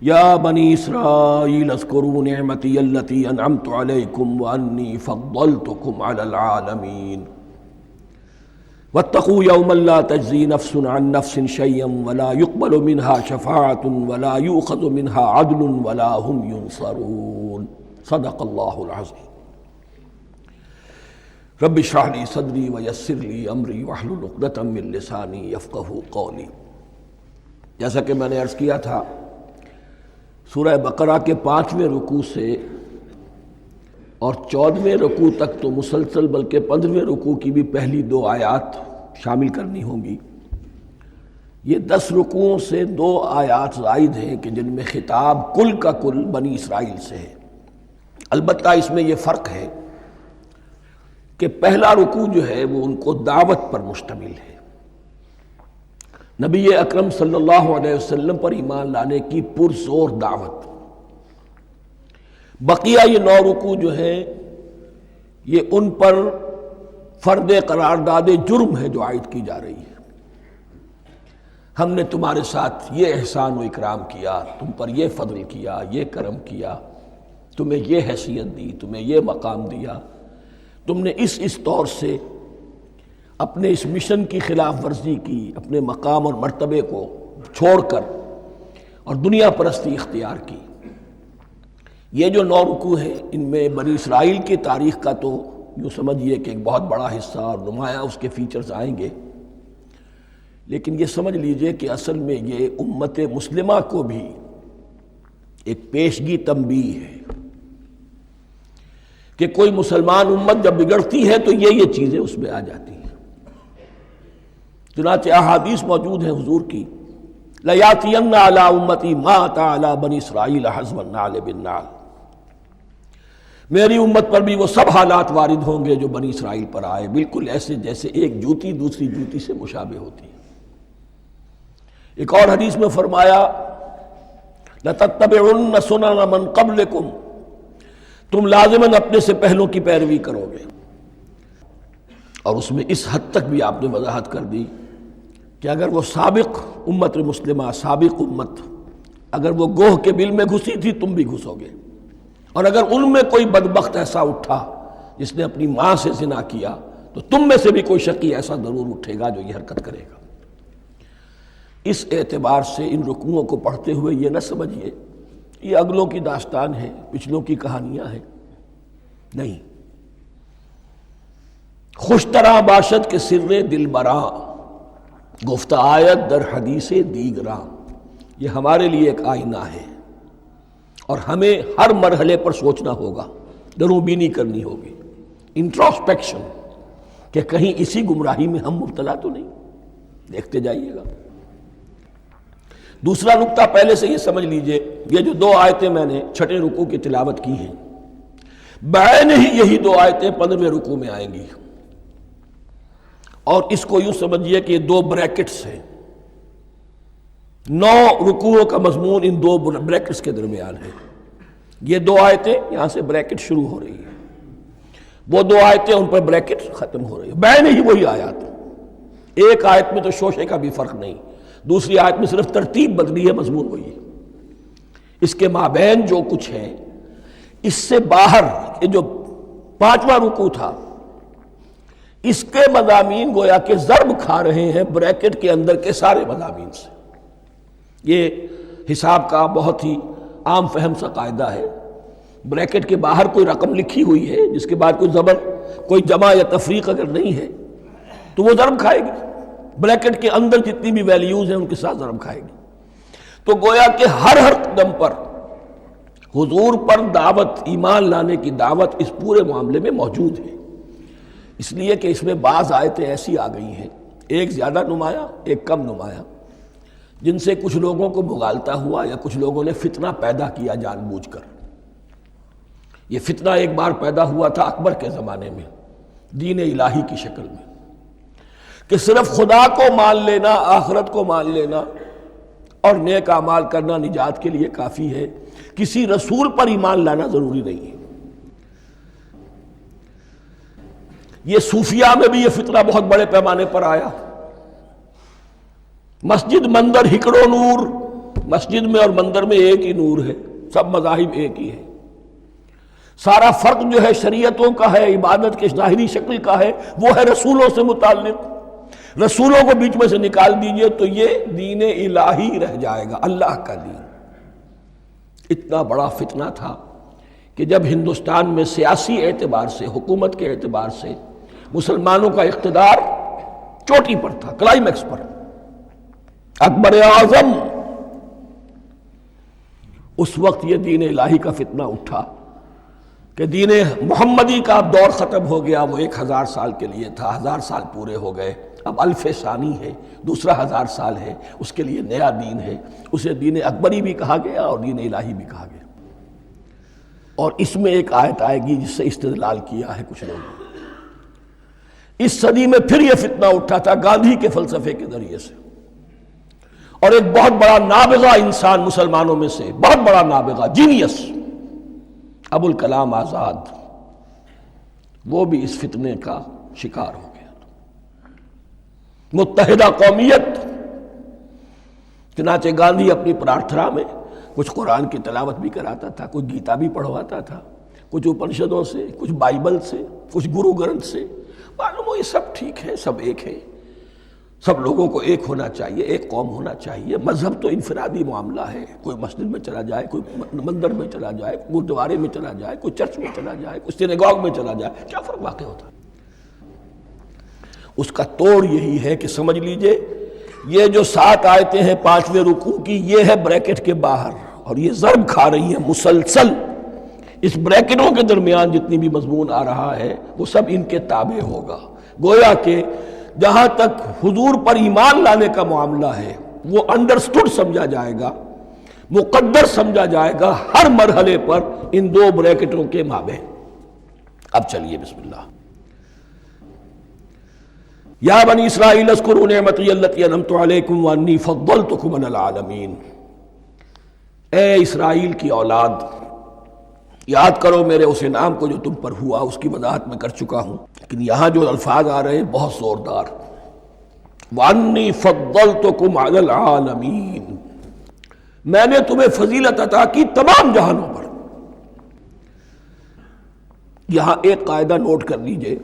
یا بنی اسرائیل اذکروا نعمتی التی انعمت علیکم وانی فضلتکم علی العالمین واتقوا یوما لا تجزی نفس عن نفس شیئا ولا يقبل منها شفاعة ولا یؤخذ منها عدل ولا هم ینصرون صدق اللہ العظیم۔ رب اشرح لی صدری ویسر لی امری واحلل عقدۃ من لسانی یفقہوا قولی۔ جیسا کہ میں نے عرض کیا تھا، سورہ بقرہ کے 5ویں رکوع سے اور 14ویں رکوع تک تو مسلسل، بلکہ 15ویں رکوع کی بھی پہلی 2 آیات شامل کرنی ہوں گی۔ یہ 10 رکوعوں سے 2 آیات زائد ہیں کہ جن میں خطاب کل کا کل بنی اسرائیل سے ہے۔ البتہ اس میں یہ فرق ہے کہ پہلا رکوع جو ہے وہ ان کو دعوت پر مشتمل ہے، نبی اکرم صلی اللہ علیہ وسلم پر ایمان لانے کی پرزور دعوت۔ بقیہ یہ 9 رکوع جو ہیں یہ ان پر فرد قرارداد جرم ہے جو عائد کی جا رہی ہے۔ ہم نے تمہارے ساتھ یہ احسان و اکرام کیا، تم پر یہ فضل کیا، یہ کرم کیا، تمہیں یہ حیثیت دی، تمہیں یہ مقام دیا، تم نے اس طور سے اپنے اس مشن کی خلاف ورزی کی، اپنے مقام اور مرتبے کو چھوڑ کر اور دنیا پرستی اختیار کی۔ یہ جو 9 رکوع ہیں ان میں بنی اسرائیل کی تاریخ کا تو یوں سمجھیے کہ ایک بہت بڑا حصہ اور نمایاں اس کے فیچرز آئیں گے، لیکن یہ سمجھ لیجئے کہ اصل میں یہ امت مسلمہ کو بھی ایک پیشگی تنبیہ ہے کہ کوئی مسلمان امت جب بگڑتی ہے تو یہ چیزیں اس میں آ جاتی ہیں۔ چنانچہ احادیث موجود ہیں حضور کی، لَيَأْتِيَنَّ عَلَىٰ أُمَّتِي مَا أَتَىٰ عَلَىٰ بَنِي إِسْرَائِيلَ حَزْوَ النَّعْلِ بِالنَّعْلِ۔ میری امت پر بھی وہ سب حالات وارد ہوں گے جو بنی اسرائیل پر آئے، بالکل ایسے جیسے ایک جوتی دوسری جوتی سے مشابہ ہوتی ہے۔ ایک اور حدیث میں فرمایا لَتَتَّبِعُنَّ سُنَنَ مَن قَبْلِكُمْ، تم لازماً اپنے سے پہلوں کی پیروی کرو گے۔ اور اس میں اس حد تک بھی آپ نے وضاحت کر دی کہ اگر وہ سابق امت مسلمہ، سابق امت، اگر وہ گوہ کے بل میں گھسی تھی تم بھی گھسو گے، اور اگر ان میں کوئی بدبخت ایسا اٹھا جس نے اپنی ماں سے زنا کیا تو تم میں سے بھی کوئی شقی ایسا ضرور اٹھے گا جو یہ حرکت کرے گا۔ اس اعتبار سے ان رکوعوں کو پڑھتے ہوئے یہ نہ سمجھیے یہ اگلوں کی داستان ہے، پچھلوں کی کہانیاں ہیں، نہیں۔ خوش طرح باشد کے سر دل براں، گفت آیت در حدیث دیگراں، یہ ہمارے لیے ایک آئینہ ہے اور ہمیں ہر مرحلے پر سوچنا ہوگا، دروں بینی کرنی ہوگی، انٹروسپیکشن، کہ کہیں اسی گمراہی میں ہم مبتلا تو نہیں، دیکھتے جائیے گا۔ دوسرا نقطہ پہلے سے یہ سمجھ لیجئے، یہ جو 2 آیتیں میں نے 6 رکوع کی تلاوت کی ہیں، بعین ہی یہی 2 آیتیں 15ویں رکوع میں آئیں گی، اور اس کو یوں سمجھیے کہ یہ 2 بریکٹس ہیں۔ 9 رکوعوں کا مضمون ان 2 بریکٹس کے درمیان ہے۔ یہ 2 آیتیں یہاں سے بریکٹ شروع ہو رہی ہیں، وہ 2 آیتیں ان پر بریکٹ ختم ہو رہی ہیں، بعین ہی وہی آیات۔ ایک آیت میں تو شوشے کا بھی فرق نہیں، دوسری آیت میں صرف ترتیب بدلی ہے، مضمون وہی ہے۔ اس کے مابین جو کچھ ہے، اس سے باہر یہ جو 5واں رکوع تھا، اس کے مضامین گویا کہ ضرب کھا رہے ہیں بریکٹ کے اندر کے سارے مضامین سے۔ یہ حساب کا بہت ہی عام فہم سا قاعدہ ہے، بریکٹ کے باہر کوئی رقم لکھی ہوئی ہے جس کے بعد کوئی زبر، کوئی جمع یا تفریق اگر نہیں ہے تو وہ ضرب کھائے گی، بریکٹ کے اندر جتنی بھی ویلیوز ہیں ان کے ساتھ ضرب کھائے گی۔ تو گویا کہ ہر قدم پر حضور پر دعوت، ایمان لانے کی دعوت اس پورے معاملے میں موجود ہے، اس لیے کہ اس میں بعض آیتیں ایسی آ گئی ہیں، ایک زیادہ نمایاں ایک کم نمایاں، جن سے کچھ لوگوں کو مغالطہ ہوا یا کچھ لوگوں نے فتنہ پیدا کیا جان بوجھ کر۔ یہ فتنہ ایک بار پیدا ہوا تھا اکبر کے زمانے میں، دین الہی کی شکل میں، کہ صرف خدا کو مان لینا، آخرت کو مان لینا اور نیک اعمال کرنا نجات کے لیے کافی ہے، کسی رسول پر ایمان لانا ضروری نہیں ہے۔ یہ صوفیاء میں بھی یہ فتنہ بہت بڑے پیمانے پر آیا، مسجد مندر ہکڑو نور مسجد میں اور مندر میں ایک ہی نور ہے، سب مذاہب ایک ہی ہے، سارا فرق جو ہے شریعتوں کا ہے، عبادت کے ظاہری شکل کا ہے، وہ ہے رسولوں سے متعلق۔ رسولوں کو بیچ میں سے نکال دیجئے تو یہ دین الہی رہ جائے گا، اللہ کا دین۔ اتنا بڑا فتنہ تھا کہ جب ہندوستان میں سیاسی اعتبار سے، حکومت کے اعتبار سے مسلمانوں کا اقتدار چوٹی پر تھا، کلائمیکس پر، اکبر اعظم، اس وقت یہ دین الہی کا فتنہ اٹھا کہ دین محمدی کا اب دور ختم ہو گیا۔ وہ 1000 سال کے لیے تھا، 1000 سال پورے ہو گئے، اب الف ثانی ہے، دوسرا 1000 سال ہے، اس کے لیے نیا دین ہے، اسے دین اکبری بھی کہا گیا اور دین الہی بھی کہا گیا۔ اور اس میں ایک آیت آئے گی جس سے استدلال کیا ہے کچھ لوگوں نے۔ اس صدی میں پھر یہ فتنہ اٹھا تھا گاندھی کے فلسفے کے ذریعے سے، اور ایک بہت بڑا نابغہ انسان مسلمانوں میں سے، بہت بڑا نابغہ، جینیس، ابوالکلام آزاد، وہ بھی اس فتنے کا شکار ہو گیا۔ متحدہ قومیت، چنانچہ گاندھی اپنی پرارتھنا میں کچھ قرآن کی تلاوت بھی کراتا تھا، کچھ گیتا بھی پڑھواتا تھا، کچھ اپنشدوں سے، کچھ بائبل سے، کچھ گرو گرنتھ سے۔ معلوم ہو یہ سب ٹھیک ہے، سب ایک ہے، سب لوگوں کو ایک ہونا چاہیے، ایک قوم ہونا چاہیے۔ مذہب تو انفرادی معاملہ ہے، کوئی مسجد میں چلا جائے، کوئی مندر میں چلا جائے، گردوارے میں چلا جائے، کوئی چرچ میں چلا جائے، کوئی سینیگاگ میں چلا جائے، کیا فرق واقع ہوتا ہے؟ اس کا توڑ یہی ہے کہ سمجھ لیجئے یہ جو 7 آیتیں ہیں 5ویں رکوع کی، یہ ہے بریکٹ کے باہر، اور یہ ضرب کھا رہی ہے مسلسل۔ اس بریکٹوں کے درمیان جتنی بھی مضمون آ رہا ہے وہ سب ان کے تابع ہوگا۔ گویا کہ جہاں تک حضور پر ایمان لانے کا معاملہ ہے وہ انڈرسٹوڈ سمجھا جائے گا، مقدر سمجھا جائے گا ہر مرحلے پر ان 2 بریکٹوں کے مابین۔ اب چلیے بسم اللہ۔ یا بنی اسرائیل اذکروا نعمتی التی انعمت علیکم وانی فضلتکم علی العالمین۔ اے اسرائیل کی اولاد، یاد کرو میرے اس انعام کو جو تم پر ہوا، اس کی وضاحت میں کر چکا ہوں، لیکن یہاں جو الفاظ آ رہے ہیں بہت زوردار۔ وَأَنِّي فَضَّلْتُكُمْ عَلَى الْعَالَمِينَ، میں نے تمہیں فضیلت عطا کی تمام جہانوں پر۔ یہاں ایک قاعدہ نوٹ کر لیجئے،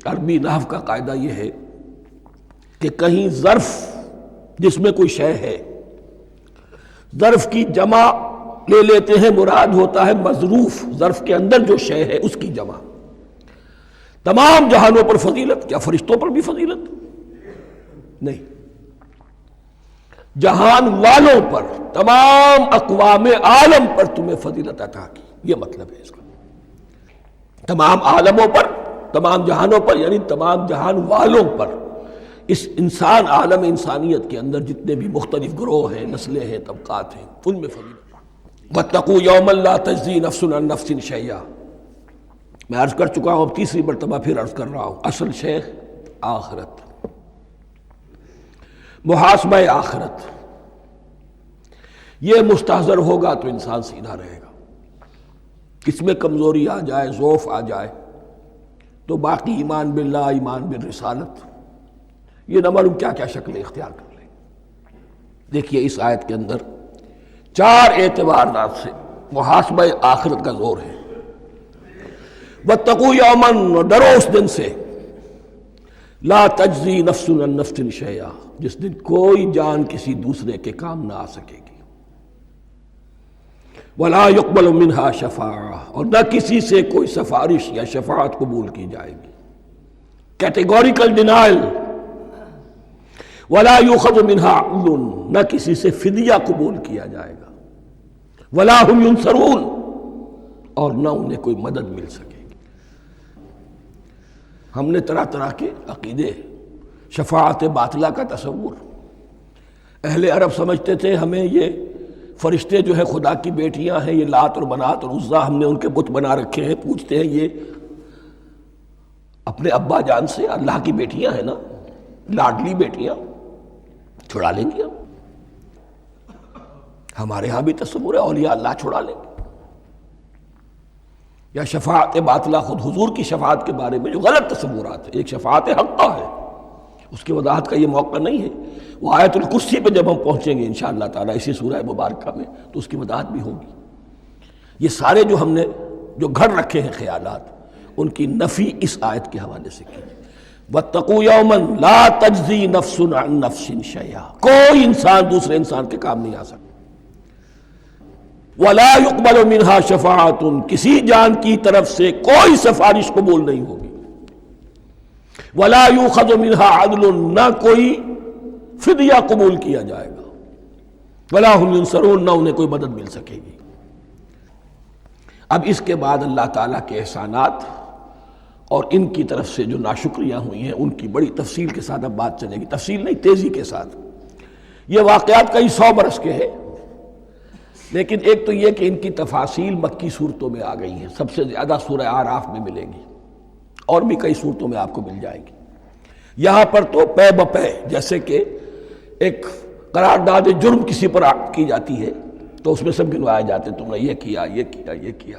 عربی نحو کا قاعدہ یہ ہے کہ کہیں ظرف جس میں کوئی شے ہے، ظرف کی جمع لے لیتے ہیں، مراد ہوتا ہے مظروف، ظرف کے اندر جو شے ہے اس کی جمع۔ تمام جہانوں پر فضیلت، کیا فرشتوں پر بھی فضیلت؟ نہیں، جہان والوں پر، تمام اقوام عالم پر تمہیں فضیلت عطا کی، یہ مطلب ہے اس کا۔ تمام عالموں پر، تمام جہانوں پر، یعنی تمام جہان والوں پر، اس انسان عالم انسانیت کے اندر جتنے بھی مختلف گروہ ہیں، نسلیں ہیں، طبقات ہیں، ان میں فضیلت۔ وَاتَّقُوا يَوْمًا لَا تَجْزِي نَفْسٌ عَن نَفْسٍ شَيْئًا، میں عرض کر چکا ہوں، اب تیسری مرتبہ پھر عرض کر رہا ہوں، اصل شیخ آخرت، محاسبہ آخرت، یہ مستحضر ہوگا تو انسان سیدھا رہے گا۔ اس میں کمزوری آ جائے، ضعف آ جائے تو باقی ایمان باللہ، ایمان بالرسالت، یہ نہ معلوم کیا کیا شکلیں اختیار کر لیں۔ دیکھیے اس آیت کے اندر 4 اعتبارات سے محاسبہ آخرت کا زور ہے۔ وَاتَّقُوا يَوْمًا، ڈرو اس دن سے، لا تجزی نفس عن نفس شیئا، جس دن کوئی جان کسی دوسرے کے کام نہ آ سکے گی، ولا يقبل منها شفاعہ، اور نہ کسی سے کوئی سفارش یا شفاعت قبول کی جائے گی، کیٹیگوریکل ڈینائل، ولا يؤخذ منها عدل، نہ کسی سے فدیہ قبول کیا جائے گا، ولا هم ينصرون، اور نہ انہیں کوئی مدد مل سکے گی۔ ہم نے طرح طرح کے عقیدے، شفاعت باطلہ کا تصور، اہل عرب سمجھتے تھے ہمیں یہ فرشتے جو ہے خدا کی بیٹیاں ہیں، یہ لات اور منات اور عزا ہم نے ان کے بت بنا رکھے ہیں، پوچھتے ہیں یہ اپنے ابا جان سے اللہ کی بیٹیاں ہیں نا، لاڈلی بیٹیاں، چھڑا لیں گے ہمارے ہاں بھی تصور ہے اولیاء اللہ چھڑا لیں گے۔ یا شفاعت باطلہ، خود حضور کی شفاعت کے بارے میں جو غلط تصورات ہیں، ایک شفاعت حقہ ہے، اس کی وضاحت کا یہ موقع نہیں ہے۔ وہ آیت الکرسی پہ جب ہم پہنچیں گے انشاءاللہ تعالیٰ اسی سورہ مبارکہ میں تو اس کی وضاحت بھی ہوگی۔ یہ سارے جو ہم نے جو گھڑ رکھے ہیں خیالات، ان کی نفی اس آیت کے حوالے سے کی۔ وَاتَّقُوا يَوْمًا لَا تَجْزِي نَفْسٌ عَن نَفْسٍ شَيْئًا، کوئی انسان دوسرے انسان کے کام نہیں آ سکتا۔ وَلَا يُقْبَلُ مِنْهَا شَفَاعَةٌ، کسی جان کی طرف سے کوئی سفارش قبول نہیں ہوگی۔ وَلَا يُؤْخَذُ مِنْهَا عَدْلٌ، نہ کوئی فدیہ قبول کیا جائے گا۔ وَلَا هُمْ يُنصَرُونَ، نہ انہیں کوئی مدد مل سکے گی۔ اب اس کے بعد اللہ تعالیٰ کے احسانات اور ان کی طرف سے جو ناشکریاں ہوئی ہیں ان کی بڑی تفصیل کے ساتھ اب بات چلے گی، تفصیل نہیں تیزی کے ساتھ۔ یہ واقعات کئی 100 برس کے ہیں، لیکن ایک تو یہ کہ ان کی تفاصیل مکی صورتوں میں آ گئی ہیں، سب سے زیادہ سورہ اعراف میں ملے گی، اور بھی کئی صورتوں میں آپ کو مل جائے گی۔ یہاں پر تو پے بپے، جیسے کہ ایک قرارداد جرم کسی پر کی جاتی ہے تو اس میں سب گنوائے جاتے، تم نے یہ کیا، یہ کیا، یہ کیا۔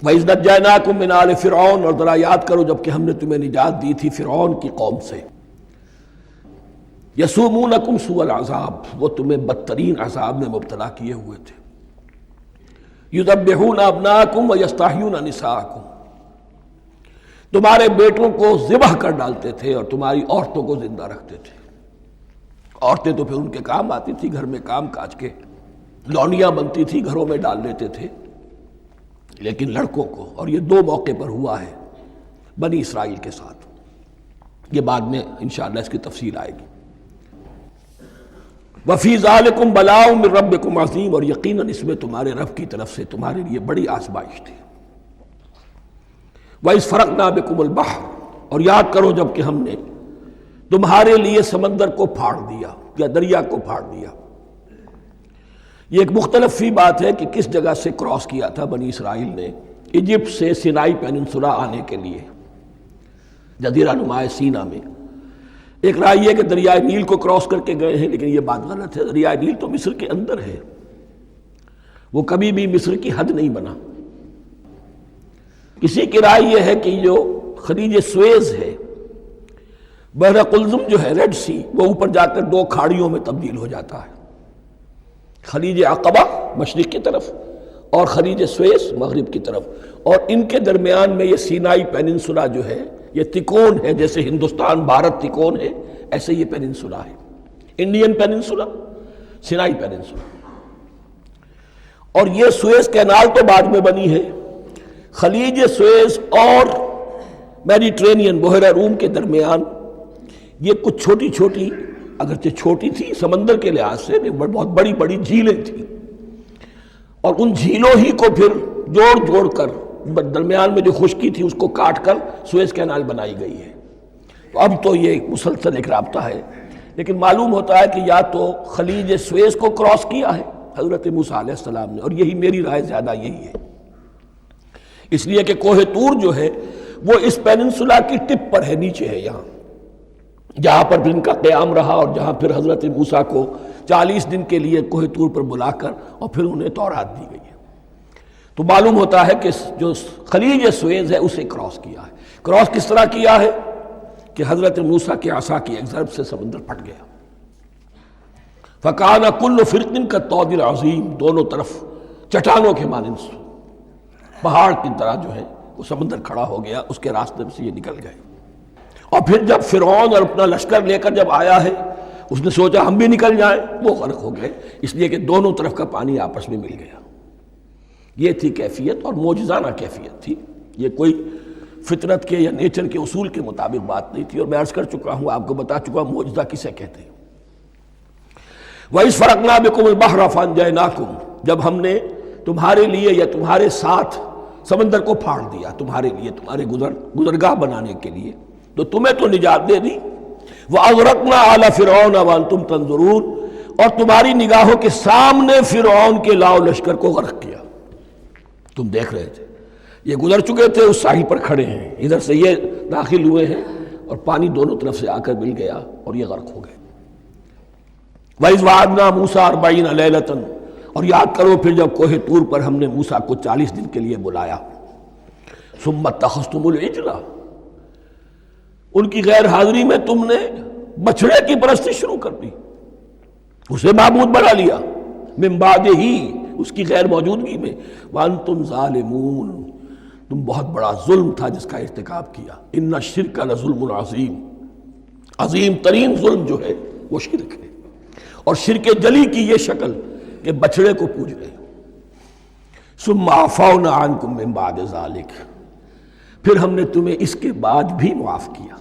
وَإِذْ نَجَّيْنَاكُم مِّنْ آلِ فِرْعَوْنَ، اور ذرا یاد کرو جب کہ ہم نے تمہیں نجات دی تھی فرعون کی قوم سے۔ يَسُومُونَكُمْ سُوءَ الْعَذَابِ، وہ تمہیں بدترین عذاب میں مبتلا کیے ہوئے تھے۔ يُذَبِّحُونَ أَبْنَاءَكُمْ وَيَسْتَحْيُونَ نِسَاءَكُمْ، تمہارے بیٹوں کو ذبح کر ڈالتے تھے اور تمہاری عورتوں کو زندہ رکھتے تھے۔ عورتیں تو پھر ان کے کام آتی تھی، گھر میں کام کاج کے لونیاں بنتی تھی، گھروں میں ڈال لیتے تھے، لیکن لڑکوں کو، اور یہ 2 موقع پر ہوا ہے بنی اسرائیل کے ساتھ، یہ بعد میں انشاءاللہ اس کی تفصیل آئے گی۔ وَفِي ذَلِكُمْ بَلَاءٌ مِّن رَبِّكُمْ عَظِيمٌ، اور یقیناً اس میں تمہارے رب کی طرف سے تمہارے لیے بڑی آزمائش تھی۔ وَإِذْ فَرَقْنَا بِكُمُ الْبَحْرَ، اور یاد کرو جب کہ ہم نے تمہارے لیے سمندر کو پھاڑ دیا یا دریا کو پھاڑ دیا۔ یہ ایک مختلف فی بات ہے کہ کس جگہ سے کراس کیا تھا بنی اسرائیل نے ایجپٹ سے سینائی پیننسولا آنے کے لیے، جزیرہ نما سینا میں۔ ایک رائے یہ کہ دریائے نیل کو کراس کر کے گئے ہیں، لیکن یہ بات غلط ہے۔ دریائے نیل تو مصر کے اندر ہے، وہ کبھی بھی مصر کی حد نہیں بنا۔ کسی کی رائے یہ ہے کہ جو خلیج سویز ہے، بحر قلزم جو ہے ریڈ سی، وہ اوپر جا کر 2 کھاڑیوں میں تبدیل ہو جاتا ہے، خلیج عقبہ مشرق کی طرف اور خلیج سویس مغرب کی طرف، اور ان کے درمیان میں یہ سینائی پیننسولا جو ہے یہ تکون ہے، جیسے ہندوستان بھارت تکون ہے، ایسے یہ پیننسولا ہے، انڈین پیننسولا، سینائی پیننسولا۔ اور یہ سویس کینال تو بعد میں بنی ہے۔ خلیج سویس اور میڈیٹرینین بحیرہ روم کے درمیان یہ کچھ چھوٹی چھوٹی، اگرچہ چھوٹی تھی سمندر کے لحاظ سے، بہت بڑی بڑی جھیلیں تھیں، اور ان جھیلوں ہی کو پھر جوڑ جوڑ کر درمیان میں جو خشکی تھی اس کو کاٹ کر سویس کینال بنائی گئی ہے۔ تو اب تو یہ مسلسل ایک رابطہ ہے، لیکن معلوم ہوتا ہے کہ یا تو خلیج سویس کو کراس کیا ہے حضرت موسیٰ علیہ السلام نے، اور یہی میری رائے زیادہ یہی ہے، اس لیے کہ کوہ طور جو ہے وہ اس پیننسولا کی ٹپ پر ہے، نیچے ہے یہاں، جہاں پر بھی ان کا قیام رہا اور جہاں پھر حضرت موسیٰ کو 40 دن کے لیے کوہ طور پر بلا کر اور پھر انہیں تورات دی گئی ہے۔ تو معلوم ہوتا ہے کہ جو خلیج سویز ہے اسے کراس کیا ہے۔ کراس کس طرح کیا ہے کہ حضرت موسیٰ کے عصا کی ایک ضرب سے سمندر پھٹ گیا۔ فَكَانَ كُلُّ فِرْقٍ كَالطَّوْدِ الْعَظِيمِ، دونوں طرف چٹانوں کے مانند پہاڑ کی طرح جو ہے وہ سمندر کھڑا ہو گیا، اس کے راستے سے یہ نکل گئے۔ اور پھر جب فرعون اور اپنا لشکر لے کر جب آیا ہے، اس نے سوچا ہم بھی نکل جائیں، وہ غرق ہو گئے، اس لیے کہ دونوں طرف کا پانی آپس میں مل گیا۔ یہ تھی کیفیت، اور معجزانہ کیفیت تھی، یہ کوئی فطرت کے یا نیچر کے اصول کے مطابق بات نہیں تھی، اور میں عرض کر چکا ہوں، آپ کو بتا چکا ہوں معجزہ کسے کہتے ہیں۔ وَإِذْ فَرَقْنَا بِكُمُ الْبَحْرَ فَأَنْجَيْنَاكُمْ، جب ہم نے تمہارے لیے یا تمہارے ساتھ سمندر کو پھاڑ دیا، تمہارے لیے، تمہارے گزرگاہ بنانے کے لیے، تو تمہیں تو نجات دے دی۔ وَأَغْرَقْنَا آلَ فِرْعَوْنَ وَأَنْتُمْ تَنظُرُونَ، اور تمہاری نگاہوں کے سامنے فرعون کے لاؤ لشکر کو غرق کیا، تم دیکھ رہے تھے، یہ گزر چکے تھے، اس ساحل پر کھڑے ہیں، ادھر سے یہ داخل ہوئے ہیں اور پانی دونوں طرف سے آ کر مل گیا اور یہ غرق ہو گئے۔ وَإِذْ وَعَدْنَا مُوسَىٰ 40 لَيْلَةً، اور یاد کرو پھر جب کوہ طور پر ہم نے موسیٰ کو 40 دن کے لیے بلایا۔ ثُمَّ اتَّخَذْتُمُ الْعِجْلَ، ان کی غیر حاضری میں تم نے بچھڑے کی پرستی شروع کر دی، اسے معبود بنا لیا، من بعد ہی، اس کی غیر موجودگی میں، وانتم ظالمون، تم بہت بڑا ظلم تھا جس کا ارتکاب کیا، ان الشرک لظلم عظیم، عظیم ترین ظلم جو ہے وہ شرک ہے، اور شرک جلی کی یہ شکل کہ بچڑے کو پوج رہے ہو۔ ثم عفونا عنکم من بعد ذلک، پھر ہم نے تمہیں اس کے بعد بھی معاف کیا،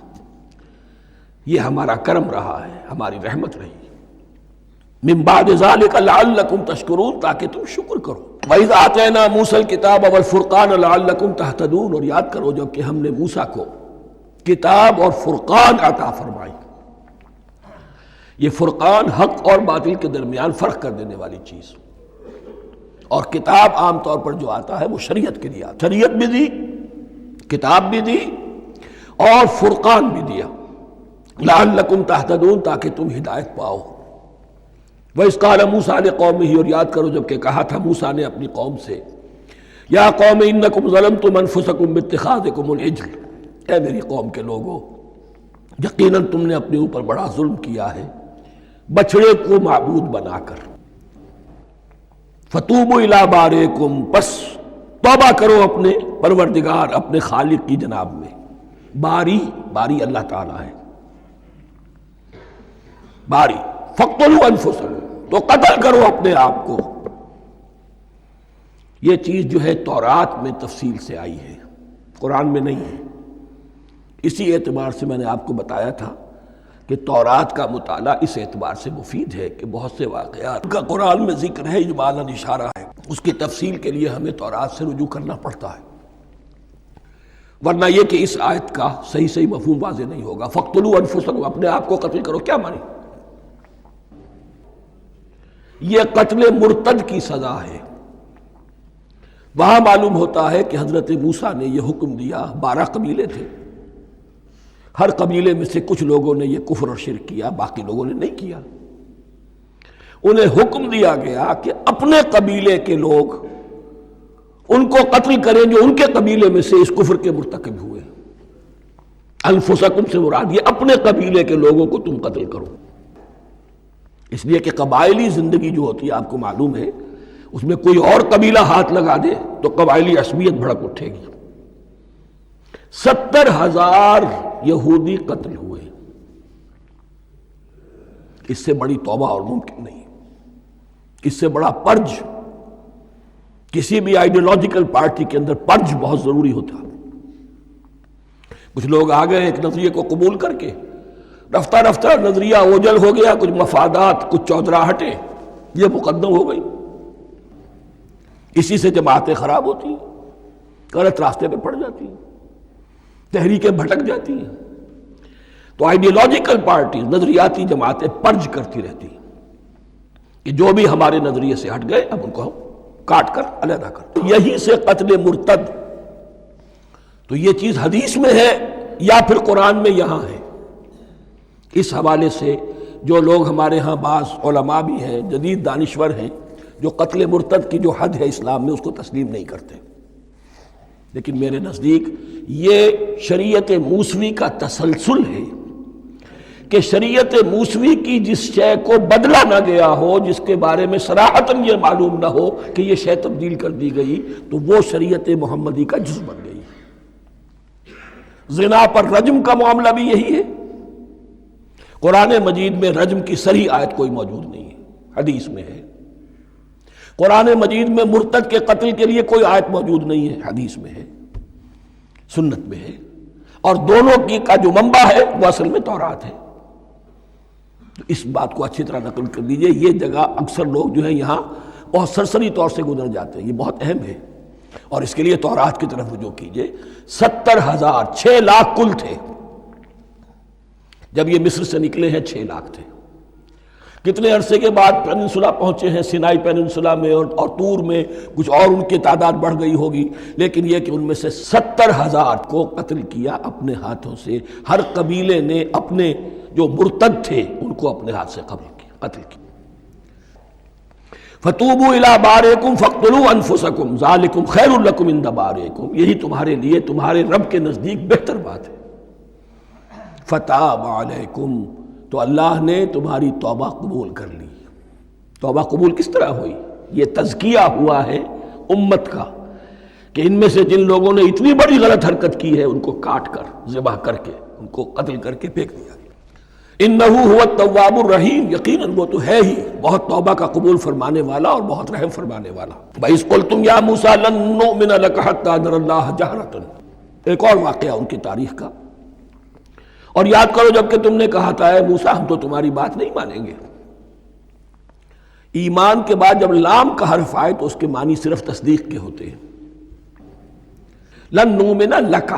یہ ہمارا کرم رہا ہے، ہماری رحمت رہی، من بعد ذلک لعلکم تشکرون، تاکہ تم شکر کرو۔ وَإِذْ آتَيْنَا مُوسَى الْكِتَابَ وَالْفُرْقَانَ لَعَلَّكُمْ تَهْتَدُونَ، اور یاد کرو جب کہ ہم نے موسیٰ کو کتاب اور فرقان عطا فرمائی۔ یہ فرقان حق اور باطل کے درمیان فرق کر دینے والی چیز، اور کتاب عام طور پر جو آتا ہے وہ شریعت کے لیے آتا ہے، شریعت بھی دی، کتاب بھی دی، اور فرقان بھی دیا، لعلکم تہتدون، تاکہ تم ہدایت پاؤ۔ وَإِذْ قَالَ مُوسَىٰ لِقَوْمِهِ، اور یاد کرو جب کہ کہا تھا موسیٰ نے اپنی قوم سے، یا قوم انکم ظلمتم انفسکم باتخاذکم العجل، اے میری قوم کے لوگو، یقیناً تم نے اپنے اوپر بڑا ظلم کیا ہے بچڑے کو معبود بنا کر۔ فَتُوبُوا إِلَىٰ بَارِئِكُمْ، پس توبہ کرو اپنے پروردگار، اپنے خالق کی جناب میں۔ باری، باری اللہ تعالیٰ ہے، باری۔ فَاقْتُلُوا أَنفُسَكُمْ، تو قتل کرو اپنے آپ کو۔ یہ چیز جو ہے تورات میں تفصیل سے آئی ہے، قرآن میں نہیں ہے۔ اسی اعتبار سے میں نے آپ کو بتایا تھا کہ تورات کا مطالعہ اس اعتبار سے مفید ہے کہ بہت سے واقعات کا قرآن میں ذکر ہے، اجمالاً اشارہ ہے، اس کی تفصیل کے لیے ہمیں تورات سے رجوع کرنا پڑتا ہے، ورنہ یہ کہ اس آیت کا صحیح مفہوم واضح نہیں ہوگا۔ فَاقْتُلُوا أَنفُسَكُمْ، اپنے آپ کو قتل کرو، کیا مانی؟ یہ قتل مرتد کی سزا ہے۔ وہاں معلوم ہوتا ہے کہ حضرت موسیٰ نے یہ حکم دیا، 12 قبیلے تھے، ہر قبیلے میں سے کچھ لوگوں نے یہ کفر اور شرک کیا، باقی لوگوں نے نہیں کیا۔ انہیں حکم دیا گیا کہ اپنے قبیلے کے لوگ ان کو قتل کریں جو ان کے قبیلے میں سے اس کفر کے مرتکب ہوئے۔ انفسکم سے مراد یہ اپنے قبیلے کے لوگوں کو تم قتل کرو، اس لیے کہ قبائلی زندگی جو ہوتی ہے آپ کو معلوم ہے، اس میں کوئی اور قبیلہ ہاتھ لگا دے تو قبائلی عصبیت بھڑک اٹھے گی۔ 70,000 یہودی قتل ہوئے، اس سے بڑی توبہ اور ممکن نہیں، اس سے بڑا پرج، کسی بھی آئیڈیولوجیکل پارٹی کے اندر پرج بہت ضروری ہوتا۔ کچھ لوگ آ گئے ایک نظریے کو قبول کر کے، رفتہ رفتہ نظریہ اوجل ہو گیا، کچھ مفادات، کچھ چودراہٹیں یہ مقدم ہو گئی، اسی سے جماعتیں خراب ہوتی ہیں، غلط راستے پہ پڑ جاتی ہیں، تحریکیں بھٹک جاتی ہیں۔ تو آئیڈیولوجیکل پارٹی، نظریاتی جماعتیں پرج کرتی رہتی ہیں کہ جو بھی ہمارے نظریے سے ہٹ گئے اب ان کو ہم کاٹ کر علیحدہ کر۔ یہی سے قتل مرتد، تو یہ چیز حدیث میں ہے یا پھر قرآن میں یہاں ہے۔ اس حوالے سے جو لوگ ہمارے ہاں بعض علماء بھی ہیں، جدید دانشور ہیں، جو قتل مرتد کی جو حد ہے اسلام میں اس کو تسلیم نہیں کرتے، لیکن میرے نزدیک یہ شریعت موسوی کا تسلسل ہے کہ شریعت موسوی کی جس شے کو بدلا نہ گیا ہو، جس کے بارے میں صراحتاً یہ معلوم نہ ہو کہ یہ شے تبدیل کر دی گئی، تو وہ شریعت محمدی کا جز بن گئی۔ زنا پر رجم کا معاملہ بھی یہی ہے۔ قرآن مجید میں رجم کی صریح آیت کوئی موجود نہیں ہے، حدیث میں ہے۔ قرآن مجید میں مرتد کے قتل کے لیے کوئی آیت موجود نہیں ہے، حدیث میں ہے، سنت میں ہے، اور دونوں کی کا جو منبع ہے وہ اصل میں تورات ہے۔ تو اس بات کو اچھی طرح نقل کر دیجئے، یہ جگہ اکثر لوگ جو ہیں یہاں بہت سرسری طور سے گزر جاتے ہیں، یہ بہت اہم ہے، اور اس کے لیے تورات کی طرف رجوع کیجئے۔ 70,000، 6 لاکھ کل تھے جب یہ مصر سے نکلے ہیں، 6 لاکھ تھے۔ کتنے عرصے کے بعد پیننسولا پہنچے ہیں، سینائی پیننسولا میں اور طور میں، کچھ اور ان کی تعداد بڑھ گئی ہوگی، لیکن یہ کہ ان میں سے 70,000 کو قتل کیا اپنے ہاتھوں سے۔ ہر قبیلے نے اپنے جو مرتد تھے ان کو اپنے ہاتھ سے قتل کیا۔ فَتُوبُوا إِلَىٰ بَارِئِكُمْ فَاقْتُلُوا أَنفُسَكُمْ ذَلِكُمْ خَيْرٌ لَكُمْ عِندَ بَارِئِكُمْ، یہی تمہارے لیے تمہارے رب کے نزدیک بہتر بات ہے۔ فَتَابَ عَلَيْكُمْ، تو اللہ نے تمہاری توبہ قبول کر لی، توبہ قبول کس طرح ہوئی؟ یہ تزکیہ ہوا ہے امت کا کہ ان میں سے جن لوگوں نے اتنی بڑی غلط حرکت کی ہے ان کو کاٹ کر ذبح کر کے ان کو قتل کر کے پھینک دیا گیا۔ انہ هو التواب الرحیم، یقیناً وہ تو ہے ہی بہت توبہ کا قبول فرمانے والا اور بہت رحم فرمانے والا۔ وَإِذْ قُلْتُمْ يَا مُوسَىٰ لَن نُّؤْمِنَ لَكَ حَتَّىٰ نَرَى اللَّهَ جَهْرَةً، ایک اور واقعہ ان کی تاریخ کا۔ اور یاد کرو جب کہ تم نے کہا تھا اے موسیٰ ہم تو تمہاری بات نہیں مانیں گے۔ ایمان کے بعد جب لام کا حرف آئے تو اس کے معنی صرف تصدیق کے ہوتے ہیں۔ لن نؤمن لک،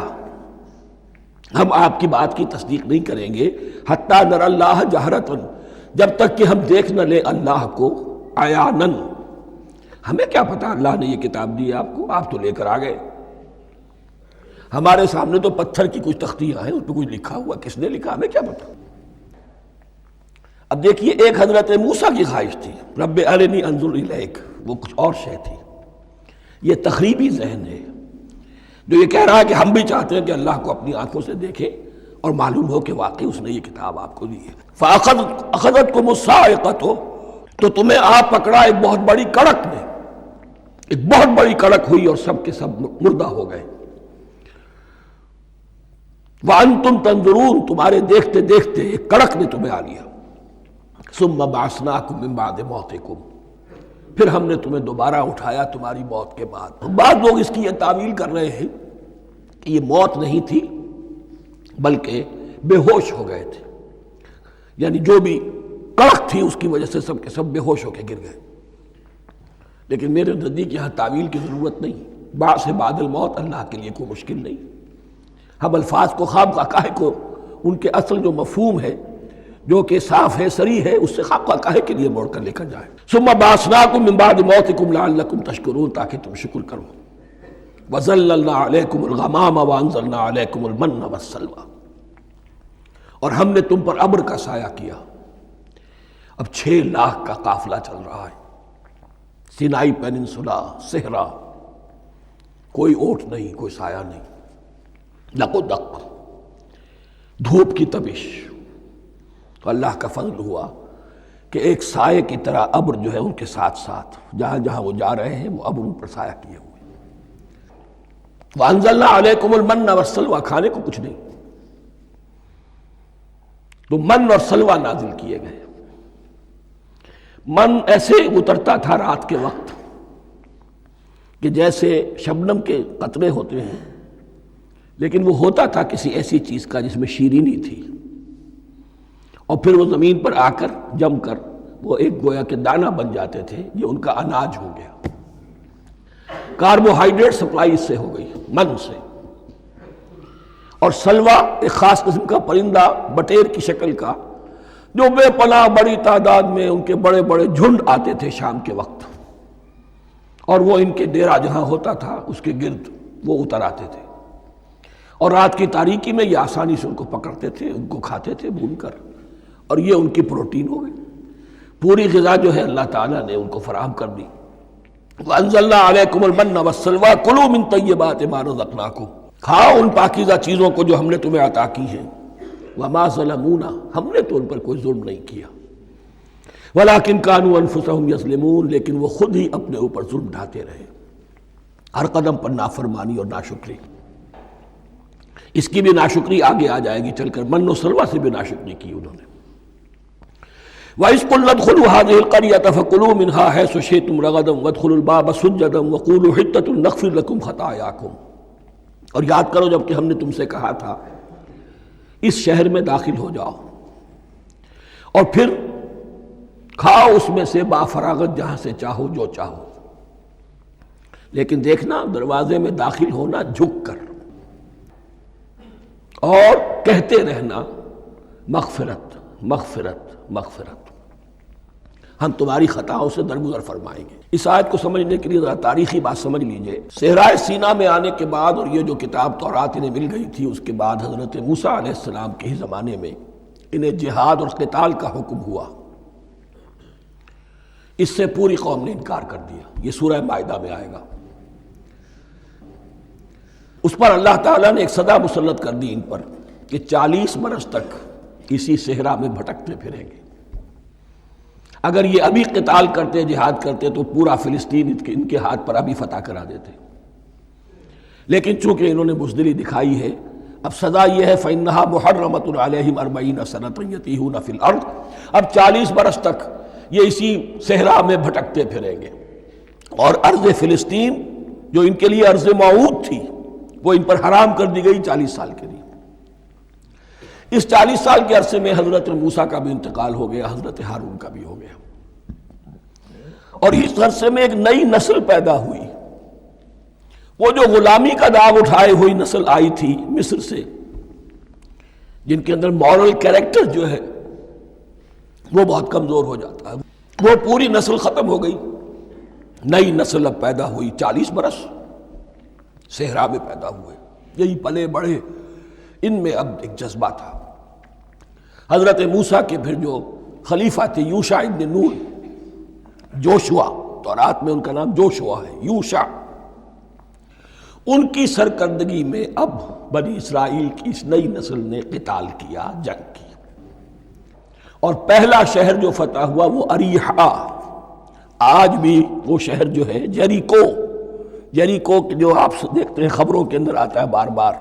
ہم آپ کی بات کی تصدیق نہیں کریں گے، حتی نر اللہ جہرتن، جب تک کہ ہم دیکھ نہ لیں اللہ کو عیانن۔ ہمیں کیا پتا اللہ نے یہ کتاب دی آپ کو، آپ تو لے کر آ گئے، ہمارے سامنے تو پتھر کی کچھ تختیاں ہیں، اس پہ کچھ لکھا ہوا، کس نے لکھا ہمیں کیا پتا۔ اب دیکھیے ایک حضرت موسیٰ کی خواہش تھی رب ارنی انظر الیک، وہ کچھ اور شے تھی۔ یہ تخریبی ذہن ہے جو یہ کہہ رہا ہے کہ ہم بھی چاہتے ہیں کہ اللہ کو اپنی آنکھوں سے دیکھیں اور معلوم ہو کہ واقعی اس نے یہ کتاب آپ کو دی ہے۔ فَأَخَذَتْكُمُ الصَّاعِقَةُ، تو تمہیں آپ پکڑا ایک بہت بڑی کڑک نے، ایک بہت بڑی کڑک ہوئی اور سب کے سب مردہ ہو گئے۔ وَأَنْتُمْ تَنظُرُونَ، تمہارے دیکھتے دیکھتے ایک کڑک نے تمہیں آ لیا۔ ثُمَّ بَعَثْنَاكُمْ مِنْ بَعْدِ مَوْتِكُمْ، پھر ہم نے تمہیں دوبارہ اٹھایا تمہاری موت کے بعد۔ بعض لوگ اس کی یہ تعویل کر رہے ہیں کہ یہ موت نہیں تھی بلکہ بے ہوش ہو گئے تھے، یعنی جو بھی کڑک تھی اس کی وجہ سے سب کے سب بے ہوش ہو کے گر گئے۔ لیکن میرے نزدیک یہاں تعویل کی ضرورت نہیں، بعث بعد الموت اللہ کے لیے کوئی مشکل نہیں۔ ہم الفاظ کو خواب کا کو ان کے اصل جو مفہوم ہے جو کہ صاف ہے صریح ہے اس سے خواب کا کاہے کے لیے موڑ کر لے کر جائیں۔ ثم بعثناکم من بعد موتکم لعلکم تشکرون، تاکہ تم شکر کرو۔ وظللنا علیکم الغمام وانزلنا علیکم المن والسلوى، اور ہم نے تم پر ابر کا سایہ کیا۔ اب 6 لاکھ کا قافلہ چل رہا ہے، سینائی پیننسولا، صحرا، کوئی اوٹ نہیں، کوئی سایہ نہیں، لق و دق، دھوپ کی تپش۔ تو اللہ کا فضل ہوا کہ ایک سائے کی طرح ابر جو ہے ان کے ساتھ ساتھ جہاں جہاں وہ جا رہے ہیں وہ ابر ان پر سایہ کیے ہوئے۔ وَأَنزَلْنَا عَلَيْكُمُ الْمَنَّ وَالسَّلْوَىٰ، کھانے کو کچھ نہیں، تو من اور سلوہ نازل کیے گئے۔ من ایسے اترتا تھا رات کے وقت کہ جیسے شبنم کے قطرے ہوتے ہیں، لیکن وہ ہوتا تھا کسی ایسی چیز کا جس میں شیرینی تھی، اور پھر وہ زمین پر آ کر جم کر وہ ایک گویا کے دانہ بن جاتے تھے، یہ ان کا اناج ہو گیا۔ کاربوہائیڈریٹ سپلائی اس سے ہو گئی، من سے۔ اور سلوہ ایک خاص قسم کا پرندہ بٹیر کی شکل کا جو بے پناہ بڑی تعداد میں ان کے بڑے بڑے جھنڈ آتے تھے شام کے وقت، اور وہ ان کے ڈیرا جہاں ہوتا تھا اس کے گرد وہ اتر آتے تھے، اور رات کی تاریکی میں یہ آسانی سے ان کو پکڑتے تھے، ان کو کھاتے تھے بھون کر، اور یہ ان کی پروٹین ہو گئی۔ پوری غذا جو ہے اللہ تعالیٰ نے ان کو فراہم کر دی۔ وَأَنزَلْنَا عَلَيْكُمُ الْمَنَّ وَالسَّلْوَىٰ كُلُوا مِن طَيِّبَاتِ مَا رَزَقْنَاكُمْ، کھاؤ ان پاکیزہ چیزوں کو جو ہم نے تمہیں عطا کی ہیں۔ وَمَا ظَلَمُونَا، ہم نے تو ان پر کوئی ظلم نہیں کیا، وَلَٰكِن كَانُوا أَنفُسَهُمْ يَظْلِمُونَ، لیکن وہ خود ہی اپنے اوپر ظلم ڈھاتے رہے، ہر قدم پر نافرمانی اور ناشکری۔ اس کی بھی ناشکری آگے آ جائے گی چل کر، من و سلوہ سے بھی ناشکری کی انہوں نے۔ وَإِذْ قُلْنَا ادْخُلُوا هَٰذِهِ الْقَرْيَةَ فَكُلُوا مِنْهَا حَيْثُ شِئْتُمْ رَغَدًا وَادْخُلُوا الْبَابَ سُجَّدًا وَقُولُوا حِطَّةٌ نَغْفِرْ لَكُمْ خَطَايَاكُمْ، اور یاد کرو جب کہ ہم نے تم سے کہا تھا اس شہر میں داخل ہو جاؤ اور پھر کھاؤ اس میں سے بافراغت جہاں سے چاہو جو چاہو، لیکن دیکھنا دروازے میں داخل ہونا جھک کر، اور کہتے رہنا مغفرت مغفرت مغفرت، ہم تمہاری خطاؤں سے درگزر فرمائیں گے۔ اس آیت کو سمجھنے کے لیے ذرا تاریخی بات سمجھ لیجئے۔ صحرائے سینا میں آنے کے بعد اور یہ جو کتاب تورات انہیں مل گئی تھی اس کے بعد حضرت موسیٰ علیہ السلام کے ہی زمانے میں انہیں جہاد اور قتال کا حکم ہوا۔ اس سے پوری قوم نے انکار کر دیا، یہ سورہ مائدہ میں آئے گا۔ اس پر اللہ تعالیٰ نے ایک سزا مسلط کر دی ان پر کہ 40 برس تک اسی صحرا میں بھٹکتے پھریں گے اگر یہ ابھی قتال کرتے، جہاد کرتے، تو پورا فلسطین ان کے ہاتھ پر ابھی فتح کرا دیتے، لیکن چونکہ انہوں نے بزدلی دکھائی ہے، اب سزا یہ ہے فَإِنَّهَا مُحَرَّمَةٌ عَلَيْهِمْ 40 سَنَةً يَتِيهُونَ فِي الْأَرْضِ، اب 40 برس تک یہ اسی صحرا میں بھٹکتے پھریں گے، اور ارض فلسطین جو ان کے لیے ارض موعود تھی وہ ان پر حرام کر دی گئی 40 سال کے لیے۔ اس 40 سال کے عرصے میں حضرت موسیٰ کا بھی انتقال ہو گیا، حضرت ہارون کا بھی ہو گیا، اور اس عرصے میں ایک نئی نسل پیدا ہوئی۔ وہ جو غلامی کا داغ اٹھائے ہوئی نسل آئی تھی مصر سے، جن کے اندر مورل کیریکٹر جو ہے وہ بہت کمزور ہو جاتا ہے، وہ پوری نسل ختم ہو گئی، نئی نسل اب پیدا ہوئی، 40 برس صحرا میں پیدا ہوئے، یہی پلے بڑھے، ان میں اب ایک جذبہ تھا۔ حضرت موسیٰ کے پھر جو خلیفہ تھے یوشع ابن نون، جوشوا، تورات میں ان کا نام جوشوا ہے، یوشع، ان کی سرکردگی میں اب بنی اسرائیل کی اس نئی نسل نے قتال کیا، جنگ کی، اور پہلا شہر جو فتح ہوا وہ اریحا۔ آج بھی وہ شہر جو ہے جیریکو جو آپ دیکھتے ہیں خبروں کے اندر آتا ہے بار بار،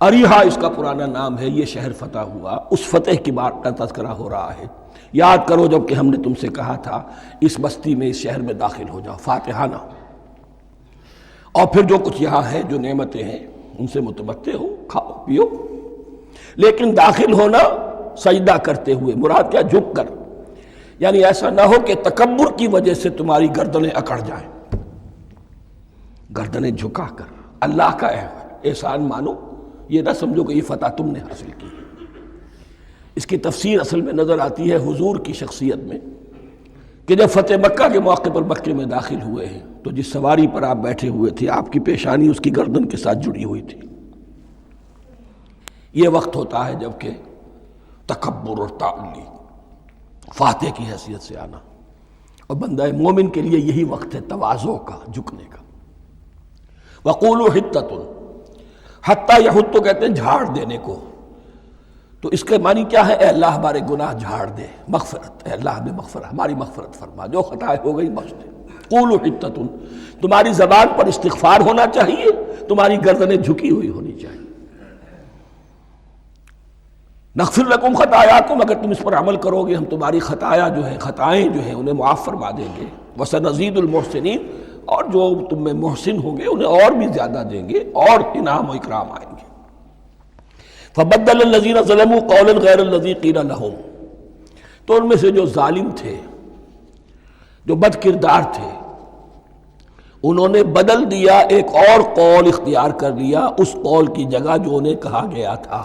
اریحا اس کا پرانا نام ہے، یہ شہر فتح ہوا، اس فتح کی بات کا تذکرہ ہو رہا ہے۔ یاد کرو جب کہ ہم نے تم سے کہا تھا اس بستی میں، اس شہر میں داخل ہو جاؤ فاتحانہ، اور پھر جو کچھ یہاں ہے، جو نعمتیں ہیں ان سے متمتع ہو، کھاؤ پیو، لیکن داخل ہونا سجدہ کرتے ہوئے، مراد کیا؟ جھک کر، یعنی ایسا نہ ہو کہ تکبر کی وجہ سے تمہاری گردنیں اکڑ جائیں، گردنیں جھکا کر اللہ کا احسان مانو، یہ نہ سمجھو کہ یہ فتح تم نے حاصل کی۔ اس کی تفسیر اصل میں نظر آتی ہے حضور کی شخصیت میں، کہ جب فتح مکہ کے موقع پر مکے میں داخل ہوئے ہیں تو جس سواری پر آپ بیٹھے ہوئے تھے، آپ کی پیشانی اس کی گردن کے ساتھ جڑی ہوئی تھی۔ یہ وقت ہوتا ہے جب کہ تکبر اور تعلی، فاتح کی حیثیت سے آنا، اور بندہ مومن کے لیے یہی وقت ہے تواضع کا، جھکنے کا۔ وَقُولُوا حِطَّةٌ، حتیٰ یحط کہتے ہیں جھاڑ دینے کو، تو اس کے معنی کیا ہے؟ اے اللہ ہمارے گناہ جھاڑ دے، مغفرت، اے اللہ ہمیں مغفرت، ہماری مغفرت فرما، جو خطائیں ہو گئی بخش دے۔ قولوا حطۃ، تمہاری زبان پر استغفار ہونا چاہیے، تمہاری گردنیں جھکی ہوئی ہونی چاہیے۔ نغفر لکم خطایاکم، اگر تم اس پر عمل کرو گے ہم تمہاری خطایا جو ہیں، خطائیں جو ہیں انہیں معاف فرما دیں گے۔ وسنزید المحسنین، اور جو تم میں محسن ہوں گے انہیں اور بھی زیادہ دیں گے، اور انعام و اکرام آئیں گے۔ فبدل الذین ظلموا قولا غیر الذی قیل لہم، تو ان میں سے جو ظالم تھے، جو بد کردار تھے، انہوں نے بدل دیا، ایک اور قول اختیار کر لیا اس قول کی جگہ جو انہیں کہا گیا تھا۔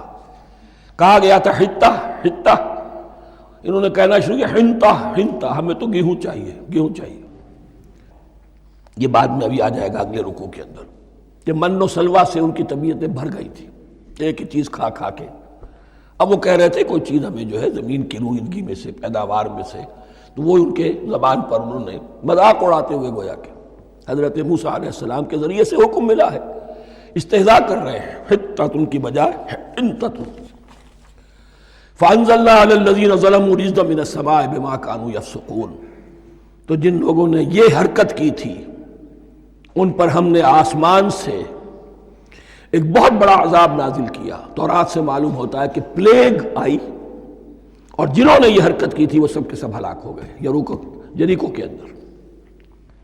کہا گیا تھا حتہ حتہ، انہوں نے کہنا شروع کیا حنطہ حنطہ، ہمیں تو گیہوں چاہیے، گیہوں چاہیے۔ یہ بعد میں ابھی آ جائے گا اگلے رکوع کے اندر، کہ من و سلوہ سے ان کی طبیعتیں بھر گئی تھی، ایک ہی چیز کھا کھا کے۔ اب وہ کہہ رہے تھے کوئی چیز ہمیں جو ہے زمین کی روئیدگی میں سے، پیداوار میں سے، تو وہ ان کے زبان پر انہوں نے مذاق اڑاتے ہوئے گویا کہ حضرت موسیٰ علیہ السلام کے ذریعے سے حکم ملا ہے، استہزاء کر رہے ہیں، حتۃ کی بجائے حنطۃ۔ فانزلنا علی الذین ظلموا رجزا من السماء بما كانوا یفسقون، تو جن لوگوں نے یہ حرکت کی تھی ان پر ہم نے آسمان سے ایک بہت بڑا عذاب نازل کیا۔ تورات سے معلوم ہوتا ہے کہ پلیگ آئی، اور جنہوں نے یہ حرکت کی تھی وہ سب کے سب ہلاک ہو گئے یریکو کے اندر،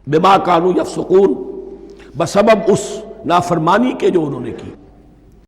بما كانوا یفسقون، بسبب اس نافرمانی کے جو انہوں نے کی۔